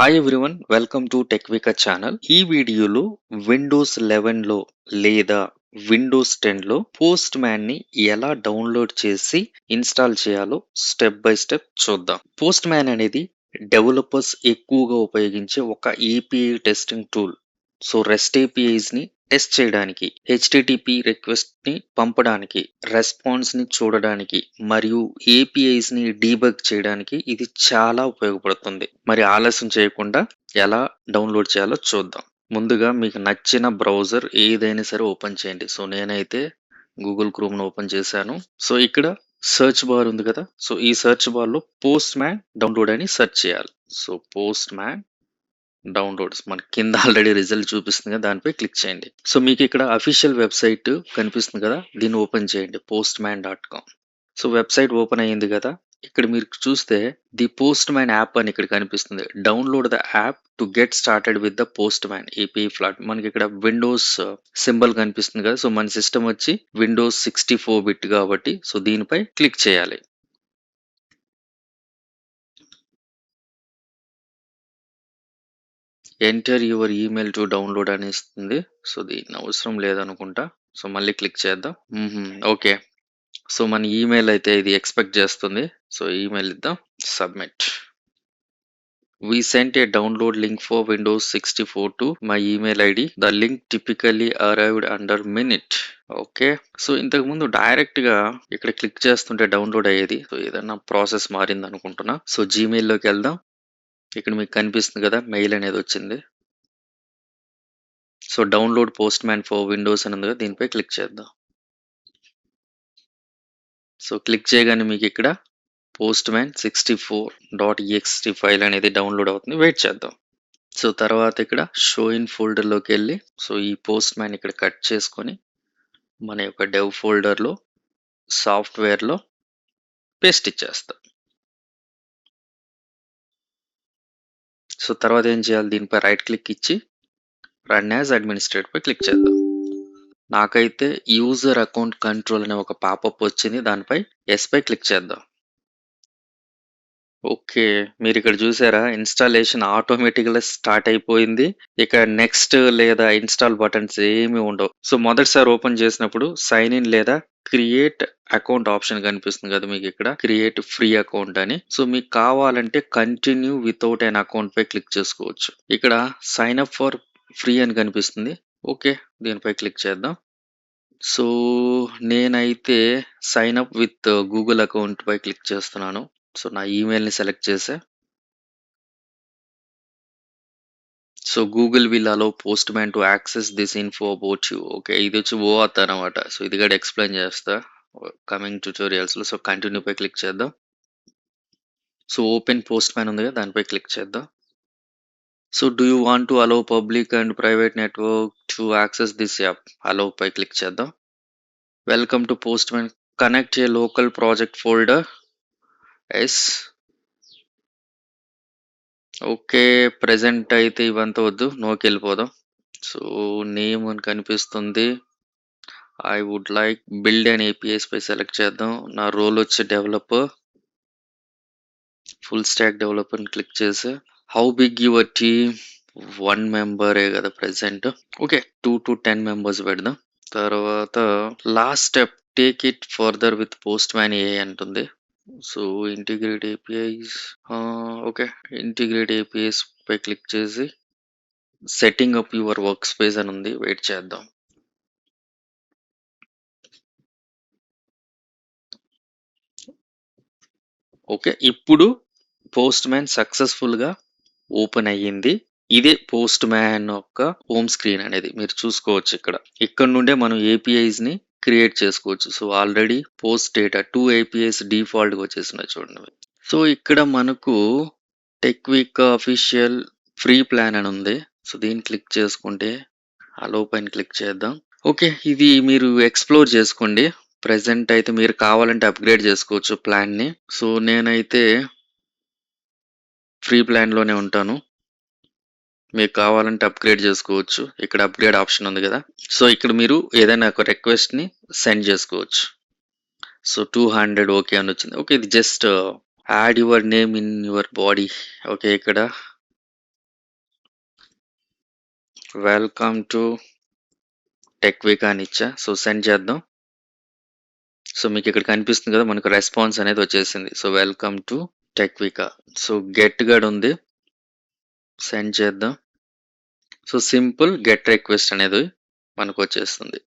Hi everyone, welcome to టెక్వికా channel. ఈ వీడియోలో విండోస్ 11లో లేదా విండోస్ 10లో పోస్ట్ మ్యాన్ ని ఎలా డౌన్లోడ్ చేసి ఇన్స్టాల్ చేయాలో స్టెప్ బై స్టెప్ చూద్దాం. పోస్ట్ మ్యాన్ అనేది డెవలపర్స్ ఎక్కువగా ఉపయోగించే ఒక API testing tool. So rest APIs ని టెస్ట్ చేయడానికి, హెచ్టిటిపి రిక్వెస్ట్ ని పంపడానికి, రెస్పాన్స్ ని చూడడానికి మరియు ఏపీఐస్ ని డీబగ్ చేయడానికి ఇది చాలా ఉపయోగపడుతుంది. మరి ఆలస్యం చేయకుండా ఎలా డౌన్లోడ్ చేయాలో చూద్దాం. ముందుగా మీకు నచ్చిన బ్రౌజర్ ఏదైనా సరే ఓపెన్ చేయండి. సో నేనైతే గూగుల్ క్రోమ్ ఓపెన్ చేశాను. సో ఇక్కడ సెర్చ్ బార్ ఉంది కదా, సో ఈ సెర్చ్ బార్ లో పోస్ట్ మ్యాన్ డౌన్లోడ్ అని సెర్చ్ చేయాలి. సో పోస్ట్ మ్యాన్ డౌన్లోడ్స్ మనకి కింద ఆల్రెడీ రిజల్ట్ చూపిస్తుంది కదా, దానిపై క్లిక్ చేయండి. సో మీకు ఇక్కడ అఫీషియల్ వెబ్సైట్ కనిపిస్తుంది కదా, దీన్ని ఓపెన్ చేయండి, postman.com. సో వెబ్సైట్ ఓపెన్ అయ్యింది కదా, ఇక్కడ మీరు చూస్తే ది పోస్ట్ మ్యాన్ యాప్ అని ఇక్కడ కనిపిస్తుంది. Download the app to get started with the post man API flat. మనకి ఇక్కడ విండోస్ సింబల్ కనిపిస్తుంది కదా, సో మన సిస్టమ్ వచ్చి విండోస్ 64 బిట్ కాబట్టి సో దీనిపై క్లిక్ చేయాలి. Enter your email to download అని ఇస్తుంది. సో దీని అవసరం లేదనుకుంటా. సో మళ్ళీ క్లిక్ చేద్దాం. ఓకే. సో మన ఈమెయిల్ అయితే ఇది ఎక్స్పెక్ట్ చేస్తుంది. సో ఈమెయిల్ ఇద్దాం, submit. We sent a download link for Windows 64 to my email ID. The link typically arrived under minute. Okay. So ఇంతకు ముందు డైరెక్ట్ గా ఇక్కడ క్లిక్ చేస్తుంటే డౌన్లోడ్ అయ్యేది. సో ఏదైనా ప్రాసెస్ మారింది అనుకుంటున్నా. సో జీమెయిల్ లోకి వెళ్దాం. ఇక్కడ మీకు కనిపిస్తుంది కదా, మెయిల్ అనేది వచ్చింది. So download post man for Windows అని ఉంది కదా, దీనిపై క్లిక్ చేద్దాం. సో క్లిక్ చేయగానే మీకు ఇక్కడ పోస్ట్ మ్యాన్ 64.ext ఫైల్ అనేది డౌన్లోడ్ అవుతుంది. వెయిట్ చేద్దాం. సో తర్వాత ఇక్కడ షో ఇన్ ఫోల్డర్ లోకి వెళ్ళి సో ఈ పోస్ట్ మ్యాన్ ఇక్కడ కట్ చేసుకొని మన యొక్క డెవ్ ఫోల్డర్ లో సాఫ్ట్వేర్ లో పేస్ట్ ఇచ్చేస్తాం. సో తర్వాత ఏం చేయాలి, దీనిపై రైట్ క్లిక్ ఇచ్చి రన్ యాజ్ అడ్మినిస్ట్రేటర్ పై క్లిక్ చేద్దాం. నాకైతే యూజర్ అకౌంట్ కంట్రోల్ అనే ఒక పాపప్ వచ్చింది, దానిపై ఎస్ పై క్లిక్ చేద్దాం. ఓకే. మీరు ఇక్కడ చూసారా, ఇన్స్టాలేషన్ ఆటోమేటిక్‌గా స్టార్ట్ అయిపోయింది. ఇక నెక్స్ట్ లేదా ఇన్‌స్టాల్ బటన్స్ ఏమి ఉండవు. సో మొదటిసారి ఓపెన్ చేసినప్పుడు సైన్ ఇన్ లేదా క్రియేట్ అకౌంట్ ఆప్షన్ కనిపిస్తుంది కదా మీకు ఇక్కడ, క్రియేట్ ఫ్రీ అకౌంట్ అని. సో మీకు కావాలంటే కంటిన్యూ వితౌట్ ఎన్ అకౌంట్ పై క్లిక్ చేసుకోవచ్చు. ఇక్కడ సైన్ అప్ ఫర్ ఫ్రీ అని కనిపిస్తుంది. ఓకే, దీనిపై క్లిక్ చేద్దాం. సో నేనైతే sign up with Google account పై క్లిక్ చేస్తున్నాను. సో నా ఈమెయిల్‌ని సెలెక్ట్ చేశా. So Google will allow Postman to access this info about you. Okay, ఇది వచ్చి ఓఆత్ అనమాట. సో ఇది కూడా ఎక్స్ప్లెయిన్ చేస్తా కమింగ్ ట్యుటోరియల్స్లో. సో కంటిన్యూ పై క్లిక్ చేద్దాం. సో ఓపెన్ పోస్ట్ మ్యాన్ ఉంది కదా, దానిపై క్లిక్ చేద్దాం. So do you want to allow public and private network to access this app? Allow pi click చేద్దాం. Welcome to Postman, connect a local project folder. Yes. Okay, present అయితే ఇవంతా వద్దు, నోకి వెళ్ళిపోదాం. సో నేమ్ అని కనిపిస్తుంది. I would like build and APIs పై select చేద్దాం. నా రోల్ వచ్చి developer, full stack developer click చేసి హౌ బిగ్ యువర్ టీమ్? 1 మెంబరే కదా ప్రెసెంట్. ఓకే, 2 to 10 మెంబర్స్ పెడదాం. తర్వాత last step, take it further with Postman a అంటుంది. So integrate APIs. Okay, integrate APIs పై క్లిక్ చేసి setting up your work space అని ఉంది, wait చేద్దాం. ఓకే, ఇప్పుడు పోస్ట్ మ్యాన్ సక్సెస్ఫుల్ గా ఓపెన్ అయ్యింది. ఇదే పోస్ట్ మ్యాన్ యొక్క హోమ్ స్క్రీన్ అనేది మీరు చూసుకోవచ్చు. ఇక్కడ నుండే మనం ఏపీఐస్ ని క్రియేట్ చేసుకోవచ్చు. So already post data 2 APIs default గా వచ్చేసినాయి చూడండి. సో ఇక్కడ మనకు టెక్విక్ అఫీషియల్ ఫ్రీ ప్లాన్ అని ఉంది. సో దీన్ని క్లిక్ చేసుకుంటే అలో పైన క్లిక్ చేద్దాం. ఓకే, ఇది మీరు ఎక్స్ప్లోర్ చేసుకోండి. ప్రెజెంట్ అయితే మీరు కావాలంటే అప్గ్రేడ్ చేసుకోవచ్చు ప్లాన్ ని. సో నేనైతే ఫ్రీ ప్లాన్ లోనే ఉంటాను. మీకు కావాలంటే అప్గ్రేడ్ చేసుకోవచ్చు. ఇక్కడ అప్గ్రేడ్ ఆప్షన్ ఉంది కదా, సో ఇక్కడ మీరు ఏదైనా ఒక రిక్వెస్ట్ ని సెండ్ చేసుకోవచ్చు. సో 200 ఓకే అని వచ్చింది. ఓకే, ఇది just add your name in your body. Okay, ఇక్కడ వెల్కమ్ టు టెక్ వీక్ అని ఇచ్చా. సో సెండ్ చేద్దాం. సో మీకు ఇక్కడ కనిపిస్తుంది కదా, మనకు రెస్పాన్స్ అనేది వచ్చేసింది. So welcome to tech week. So get good ఉంది, సెండ్ చేద్దాం. సో సింపుల్ గెట్ రిక్వెస్ట్ అనేది మనకు వచ్చేస్తుంది.